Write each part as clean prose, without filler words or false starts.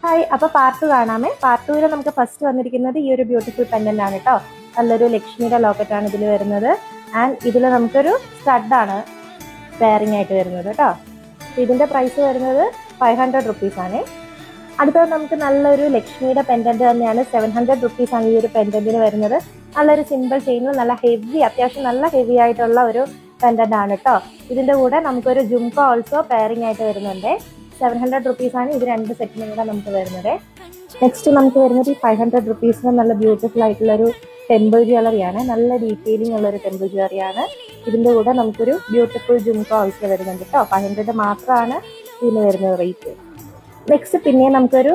Hi, അപ്പോൾ part 2 കാണാമേ. Part 2 നമുക്ക് first വന്നിരിക്കുന്നത് ഈ ഒരു ബ്യൂട്ടിഫുൾ പെൻഡന്റ് ആണ് കേട്ടോ. നല്ലൊരു ലക്ഷ്മിയുടെ ലോക്കറ്റ് ആണ് ഇതിൽ വരുന്നത്. ആൻഡ് ഇതിൽ നമുക്കൊരു സ്റ്റഡാണ് പെയറിംഗ് ആയിട്ട് വരുന്നത് കേട്ടോ. ഇതിന്റെ പ്രൈസ് വരുന്നത് 500 റുപ്പീസ് ആണ്. അടുത്തത് നമുക്ക് നല്ലൊരു ലക്ഷ്മിയുടെ പെൻഡന്റ് തന്നെയാണ്. 700 റുപ്പീസ് ആണ് ഈ ഒരു പെൻഡന്റിന് വരുന്നത്. നല്ലൊരു സിമ്പിൾ ചെയിനിൽ നല്ല ഹെവി, അത്യാവശ്യം നല്ല ഹെവി ആയിട്ടുള്ള ഒരു പെൻഡന്റ് ആണ് കേട്ടോ. ഇതിന്റെ കൂടെ നമുക്കൊരു ജുംക ഓൾസോ പെയറിംഗ് ആയിട്ട് വരുന്നുണ്ട്. 700 റുപ്പീസ് ആണ് ഇത് രണ്ട് സെറ്റിനും കൂടെ നമുക്ക് വരുന്നത്. നെക്സ്റ്റ് നമുക്ക് വരുന്നത് ഈ 500 റുപ്പീസിന് നല്ല ബ്യൂട്ടിഫുൾ ആയിട്ടുള്ളൊരു ടെമ്പിൾ ജ്വല്ലറിയാണ്. നല്ല ഡീറ്റെയിലിംഗ് ഉള്ളൊരു ടെമ്പിൾ ജ്വല്ലറിയാണ്. ഇതിൻ്റെ കൂടെ നമുക്കൊരു ബ്യൂട്ടിഫുൾ ജുംക ഓൾസോ വരുന്നുണ്ട് കേട്ടോ. 500 മാത്രമാണ് ഇതിന് വരുന്നത് റേറ്റ്. നെക്സ്റ്റ് പിന്നെ നമുക്കൊരു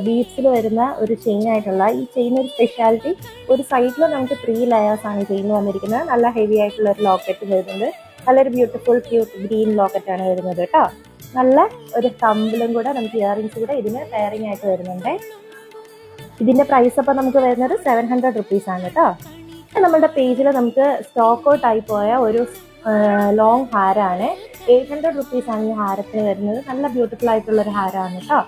ബീഡ്സിൽ വരുന്ന ഒരു ചെയിൻ ആയിട്ടുള്ള ഈ ചെയിൻ ഒരു സ്പെഷ്യാലിറ്റി, ഒരു സൈഡിൽ നമുക്ക് 3 ലെയേഴ്സ് ആണ് ചെയിൻ വന്നിരിക്കുന്നത്. നല്ല ഹെവി ആയിട്ടുള്ള ഒരു ലോക്കറ്റ് വരുന്നുണ്ട്. നല്ലൊരു ബ്യൂട്ടിഫുൾ ക്യൂട്ട് ഗ്രീൻ ലോക്കറ്റാണ് വരുന്നത് കേട്ടോ. നല്ല ഒരു കമ്പിളും കൂടെ നമുക്ക് ഇയറിങ്സ് കൂടെ ഇതിന് പെയറിംഗ് ആയിട്ട് വരുന്നുണ്ട്. ഇതിന്റെ പ്രൈസ് അപ്പോൾ നമുക്ക് വരുന്നത് 700 റുപ്പീസ് ആണ് കേട്ടോ. നമ്മുടെ പേജിൽ നമുക്ക് സ്റ്റോക്ക് ഔട്ട് ആയി പോയ ഒരു ലോങ് ഹാരമാണ്. 800 റുപ്പീസ് ആണ് ഈ ഹാരത്തിന് വരുന്നത്. നല്ല ബ്യൂട്ടിഫുൾ ആയിട്ടുള്ള ഒരു ഹാരമാണ് കേട്ടോ.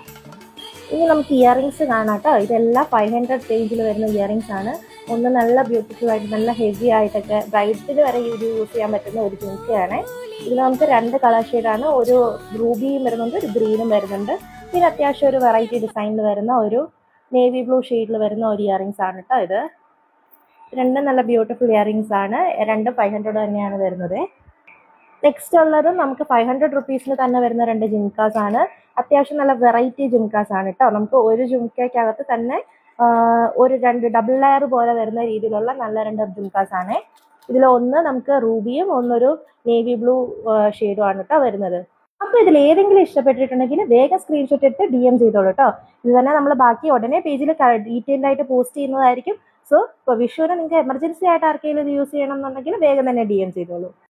ഇനി നമുക്ക് ഇയറിങ്സ് കാണാം കേട്ടോ. ഇതെല്ലാം 500 റേഞ്ചിൽ വരുന്ന ഇയറിങ്സ് ആണ്. ഒന്ന് നല്ല ബ്യൂട്ടിഫുൾ ആയിട്ട് നല്ല ഹെവി ആയിട്ടൊക്കെ ബ്രൈഡ്സിന് വരെ യൂസ് ചെയ്യാൻ പറ്റുന്ന ഒരു ജുംക്കയാണ്. ഇതിൽ നമുക്ക് 2 കളർ ഷെയ്ഡാണ്. ഒരു റൂബിയും വരുന്നുണ്ട്, ഒരു ഗ്രീനും വരുന്നുണ്ട്. പിന്നെ അത്യാവശ്യം ഒരു വെറൈറ്റി ഡിസൈനിൽ വരുന്ന ഒരു നേവി ബ്ലൂ ഷെയ്ഡിൽ വരുന്ന ഒരു ഇയറിങ്സ് ആണ് കേട്ടോ. ഇത് രണ്ടും നല്ല ബ്യൂട്ടിഫുൾ ഇയറിങ്സ് ആണ്. രണ്ടും 500 തന്നെയാണ് വരുന്നത്. നെക്സ്റ്റ് ഉള്ളത് നമുക്ക് 500 റുപ്പീസിന് തന്നെ വരുന്ന 2 ജുംക്കാസ് ആണ്. അത്യാവശ്യം നല്ല വെറൈറ്റി ജുംക്കാസ് ആണ് കേട്ടോ. നമുക്ക് ഒരു ജുംക്കകത്ത് തന്നെ ഒരു 2 ഡബിൾ ലെയർ പോലെ വരുന്ന രീതിയിലുള്ള നല്ല 2 ജുംക്കാസ് ആണ്. ഇതിൽ ഒന്ന് നമുക്ക് റൂബിയും ഒന്നൊരു നേവി ബ്ലൂ ഷെയ്ഡും ആണ് കേട്ടോ വരുന്നത്. അപ്പോൾ ഇതിൽ ഏതെങ്കിലും ഇഷ്ടപ്പെട്ടിട്ടുണ്ടെങ്കിൽ വേഗം സ്ക്രീൻഷോട്ട് എടുത്ത് DM ചെയ്തോളൂ കേട്ടോ. ഇത് തന്നെ നമ്മൾ ബാക്കി ഉടനെ പേജിൽ ഡീറ്റെയിൽഡ് ആയിട്ട് പോസ്റ്റ് ചെയ്യുന്നതായിരിക്കും. സോ ഇപ്പോൾ വിഷുവിന് നിങ്ങൾക്ക് എമർജൻസി ആയിട്ട് ആർക്കെങ്കിലും ഇത് യൂസ് ചെയ്യണം എന്നുണ്ടെങ്കിൽ വേഗം തന്നെ DM ചെയ്തോളൂ.